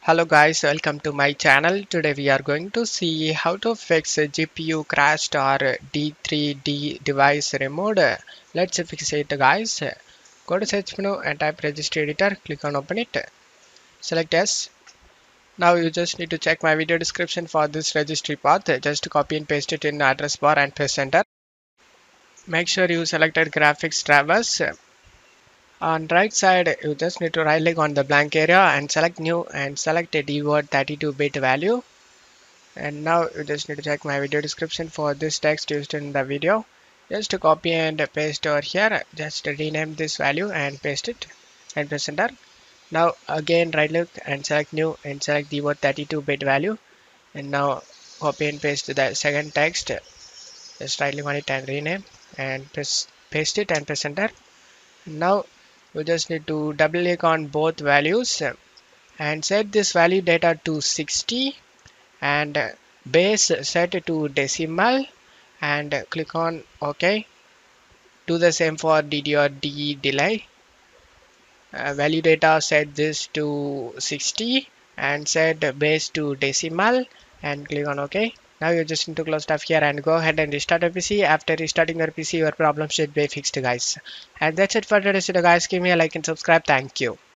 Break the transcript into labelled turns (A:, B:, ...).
A: Hello guys, welcome to my channel. Today we are going to see how to fix a GPU crashed or D3D device removed. Let's fix it guys. Go to search menu and type registry editor, click on open it. Select yes. Now you just need to check my video description for this registry path. Just copy and paste it in the address bar and press enter. Make sure you selected GraphicsDrivers. On right side, you just need to right click on the blank area and select new and select a dword 32-bit value. And now you just need to check my video description for this text used in the video. Just to copy and paste over here, just rename this value and paste it and press enter. Now again right click and select new and select the word 32-bit value, and now copy and paste the second text. Just right click on it and rename and paste it and press enter. Now you just need to double click on both values and set this value data to 60 and base set to decimal and click on OK. Do the same for TdrDdelay. Value data set this to 60 and set base to decimal and click on OK. Now you just need to close stuff here and go ahead and restart your PC. After restarting your PC, your problem should be fixed guys. And that's it for today's video guys. Give me a like and subscribe. Thank you.